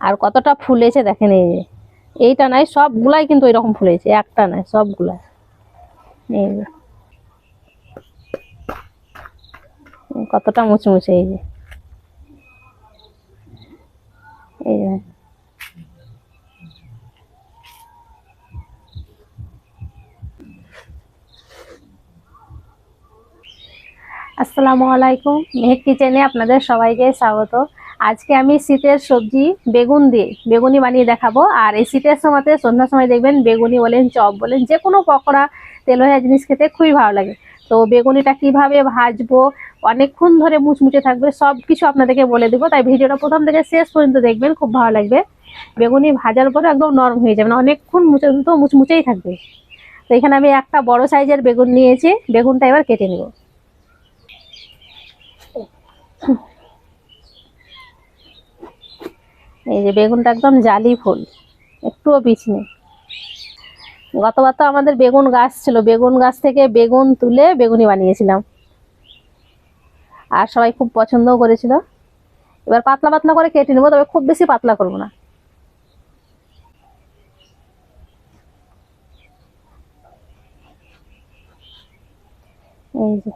আর কতটা ফুলেছে দেখেন, এই যে এইটা নাই, সবগুলাই কিন্তু এরকম ফুলেছে, একটা নাই, সবগুলা। এই যে কতটা মুচমুচে, এই যে এই যে আসসালামু আলাইকুম, মেহেক কিচেনে আপনাদের সবাইকে স্বাগত। আজকে আমি শীতের সবজি বেগুন দিয়ে বেগুনি বানিয়ে দেখাবো। আর এই শীতের সময়তে সন্ধ্যার সময় দেখবেন বেগুনি বলেন, চপ বলেন, যে কোনো পকোড়া তেল ভাজা জিনিস খেতে খুবই ভালো লাগে। তো বেগুনিটা কিভাবে ভাজবো, অনেকক্ষণ ধরে মুচমুচে থাকবে, সব কিছু আপনাদেরকে বলে দেবো। তাই ভিডিওটা প্রথম থেকে শেষ পর্যন্ত দেখবেন, খুব ভালো লাগবে। বেগুনি ভাজার পরে একদম নরম হয়ে যাবে না, অনেকক্ষণ মুচমুচেই থাকবে। তো এখানে আমি একটা বড় সাইজের বেগুন নিয়েছি, বেগুনটা এবার কেটে নেব। এই যে বেগুনটা একদম জালি ফুল, একটুও বীজ নেই। গতবার তো আমাদের বেগুন গাছ ছিল, বেগুন গাছ থেকে বেগুন তুলে বেগুনি বানিয়েছিলাম, আর সবাই খুব পছন্দও করেছিল। এবার পাতলা পাতলা করে কেটে নেবো, তবে খুব বেশি পাতলা করবো না। এই যে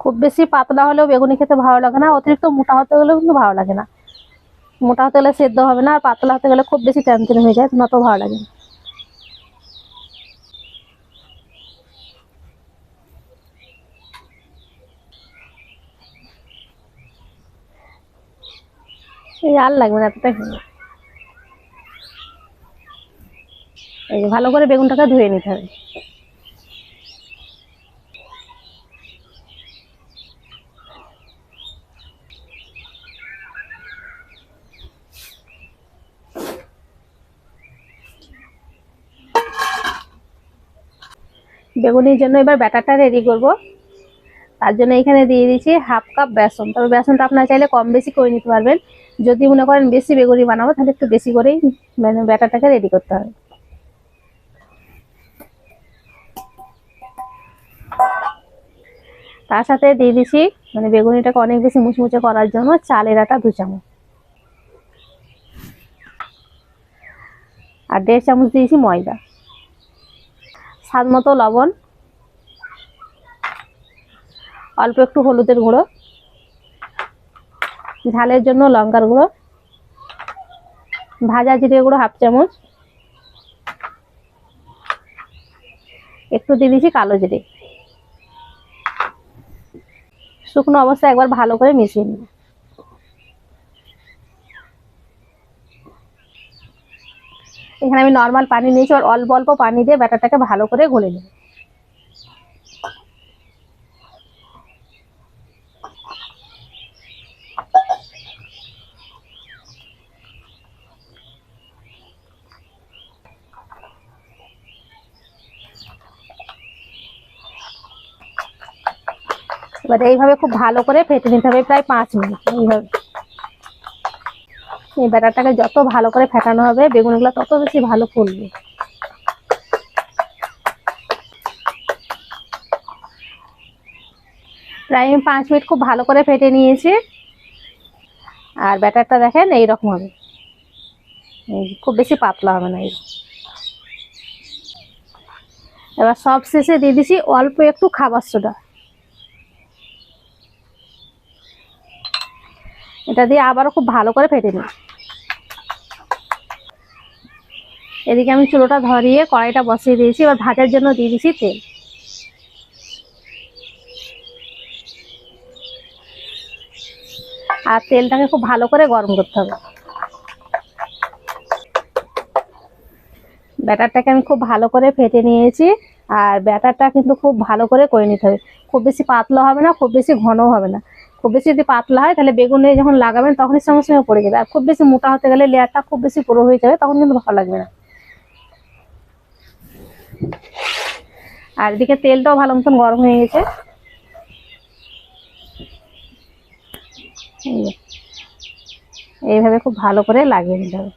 খুব বেশি পাতলা হলেও বেগুনি খেতে ভালো লাগে না, অতিরিক্ত মোটা হতে গেলেও কিন্তু ভালো লাগে না। মোটা হতে গেলে সেদ্ধ হবে না, আর পাতলা হতে গেলে খুব বেশি টেনশন হয়ে যায়, তোমার তো ভালো লাগে না। এই আর লাগবে না এতটাই হয়ে যাবে। এই যে ভালো করে বেগুনটাকে ধুয়ে নিতে হবে। বেগুনির জন্য এবার ব্যাটারটা রেডি করব। তার জন্য এখানে দিয়ে দিচ্ছি হাফ কাপ বেসন, তবে বেসনটা আপনারা চাইলে কম বেশি করে নিতে পারবেন। যদি মনে করেন বেশি বেগুনি বানাবো তাহলে একটু বেশি করেই মানে ব্যাটারটাকে রেডি করতে হবে। তার সাথে দিয়ে দিচ্ছি মানে বেগুনিটাকে অনেক বেশি মুচমুচে করার জন্য চালের আটা 2 চামচ, আর 1.5 চামচ দিয়েছি ময়দা, স্বাদ মতো লবণ, অল্প একটু হলুদের গুঁড়ো, ঝালের জন্য লঙ্কার গুঁড়ো, ভাজা জিরে গুঁড়ো 1/2 চামচ, একটু দিয়ে দিচ্ছি কালো জিরে। শুকনো অবস্থায় একবার ভালো করে মিশিয়ে নিন। এখানে আমি নর্মাল পানি নিয়েছি, আর অল্প অল্প পানি দিয়ে ব্যাটারটাকে ভালো করে গলে নেব। এবার এইভাবে খুব ভালো করে ফেটে নিতে হবে প্রায় 5 মিনিট। এইভাবে এই ব্যাটারটাকে যত ভালো করে ফেটানো হবে বেগুনগুলো তত বেশি ভালো ফুলবে। প্রায় 5 মিনিট খুব ভালো করে ফেটে নিয়েছি, আর ব্যাটারটা দেখেন এইরকম হবে, খুব বেশি পাতলা হবে না। এবার সব শেষে দিয়ে দিছি অল্প একটু খাবার সোডা, এটা দিয়ে আবারও খুব ভালো করে ফেটে নিই। এদিকে আমি চুলোটা ধরিয়ে কড়াইটা বসিয়ে দিয়েছি, এবার ভাজার জন্য দিয়ে দিছি তেল। আর তেলটাকে খুব ভালো করে গরম করতে হবে। ব্যাটারটাকে আমি খুব ভালো করে ফেটে নিয়েছি, আর ব্যাটারটা কিন্তু খুব ভালো করে নিতে হবে। খুব বেশি পাতলা হবে না, খুব বেশি ঘনও হবে না। খুব বেশি যদি পাতলা হয় তাহলে বেগুনে যখন লাগাবেন তখনই সঙ্গে সঙ্গে পড়ে যাবে, আর খুব বেশি মোটা হতে গেলে লেয়ারটা খুব বেশি পুরো হয়ে যাবে, তখন কিন্তু ভালো লাগবে না। আর এদিকে তেলটাও ভালো মতন গরম হয়ে গেছে। এইভাবে খুব ভালো করে লাগিয়ে নিতে হবে।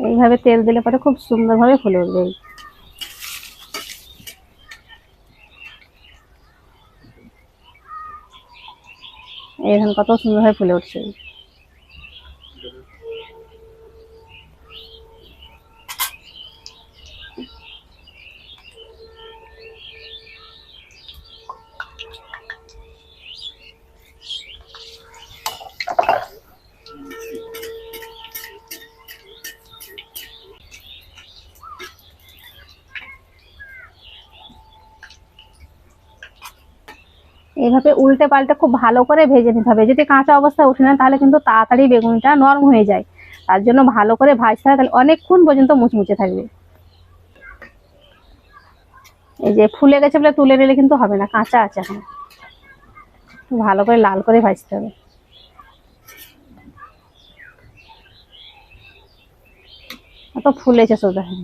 এইভাবে তেল দিলে পরে খুব সুন্দরভাবে ফুলে উঠবে। এখন কত সুন্দরভাবে ফুলে উঠছে। এইভাবে উল্টে পাল্টে খুব ভালো করে ভেজে নিতে হবে। যদি কাঁচা অবস্থায় ওঠে না তাহলে কিন্তু তাড়াতাড়ি বেগুনটা নরম হয়ে যায়। তার জন্য ভালো করে ভাজতে হবে, তাহলে অনেকক্ষণ পর্যন্ত মুচমুচে থাকবে। এই যে ফুলে গেছে বলে তুলে নিলে কিন্তু হবে না, কাঁচা আছে এখন। ভালো করে লাল করে ভাজতে হবে। তো ফুলেছে সব দেখেন।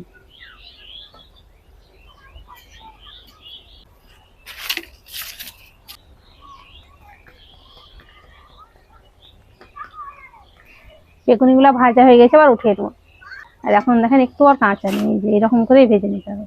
বেগুনিগুলো ভাজা হয়ে গেছে, আবার উঠিয়ে দেবো। আর এখন দেখেন একটু আর কাঁচা নেই, যে এরকম করেই ভেজে নিতে হবে।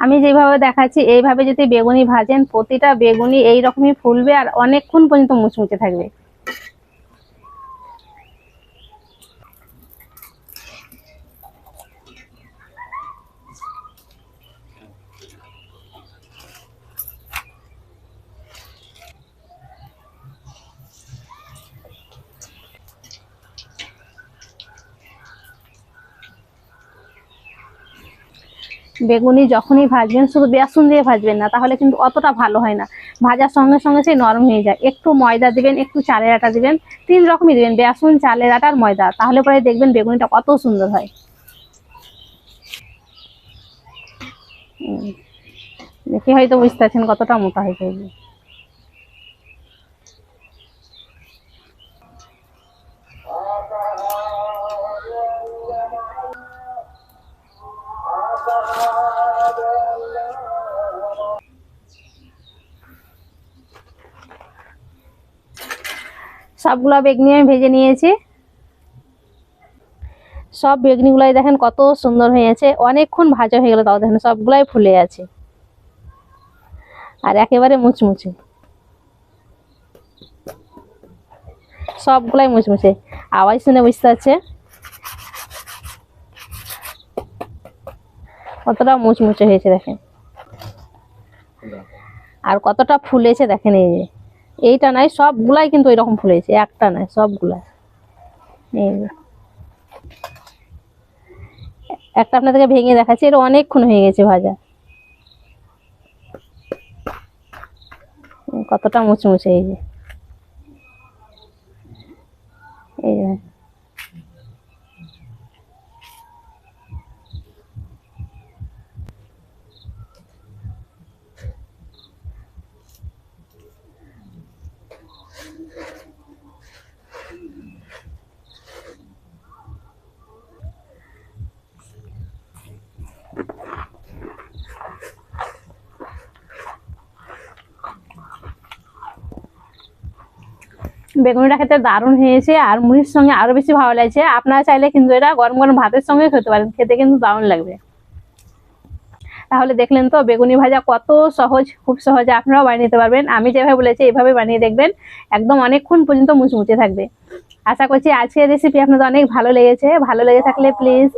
আমি যেভাবে দেখাচ্ছি এইভাবে যদি বেগুনি ভাজেন, প্রতিটা বেগুনি এইরকমই ফুলবে আর অনেকক্ষণ পর্যন্ত মুচমুচে থাকবে। বেগুনি যখনই ভাজবেন শুধু বেসন দিয়ে ভাজবেন না, তাহলে কিন্তু অতটা ভালো হয় না। ভাজার সঙ্গে সঙ্গে সেই নরম হয়ে যায়। একটু ময়দা দিবেন, একটু চালের আটা দিবেন, 3 রকমই দিবেন, বেসন, চালের আটা আর ময়দা, তাহলে পরে দেখবেন বেগুনিটা কত সুন্দর হয়। দেখে হয়তো বুঝতে পারছেন কতটা মোটা হয়েছে। সবগুলা বেগুনি আমি ভেজে নিয়েছি। সব বেগুনিগুলাই দেখেন কত সুন্দর হয়েছে, অনেকক্ষণ ভাজা হয়ে গেল, তাও দেখেন সবগুলাই ফুলে আছে আর একেবারে মুচমুচে। সবগুলাই মুচমুচে, আওয়াজ শুনে বুঝতে পারছে কতটা মুচমুচে হয়েছে দেখেন, আর কতটা ফুলেছে দেখেন। এই যে এইটা নাই, সবগুলাই কিন্তু এরকম ফুলেছে, একটা নাই, সবগুলা। এই একটা আপনাদেরকে ভেঙে দেখাচ্ছি, এটা অনেকক্ষণ হয়ে গেছে ভাজা, কতটা মুচমুচে। এই যে এই যে বেগুনিটা খেতে দারুণ হয়েছে, আর মুড়ির সঙ্গে আরো বেশি ভালো লাগছে। আপনারা চাইলে কিন্তু এটা গরম গরম ভাতের সঙ্গে খেতে পারেন, খেতে কিন্তু দারুণ লাগবে। তাহলে দেখলেন তো বেগুনি ভাজা কত সহজ, খুব সহজে আপনারাও বানিয়ে নিতে পারবেন। আমি যেভাবে বলেছি এইভাবে বানিয়ে দেখবেন, একদম অনেকক্ষণ পর্যন্ত মুচমুচে থাকবে। আশা করছি আজকের রেসিপি আপনাদের অনেক ভালো লেগেছে। ভালো লেগে থাকলে প্লিজ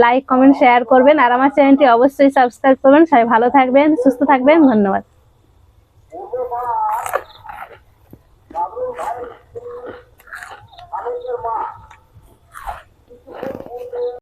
লাইক কমেন্ট শেয়ার করবেন আর আমার চ্যানেলটি অবশ্যই সাবস্ক্রাইব করবেন। সবাই ভালো থাকবেন, সুস্থ থাকবেন, ধন্যবাদ।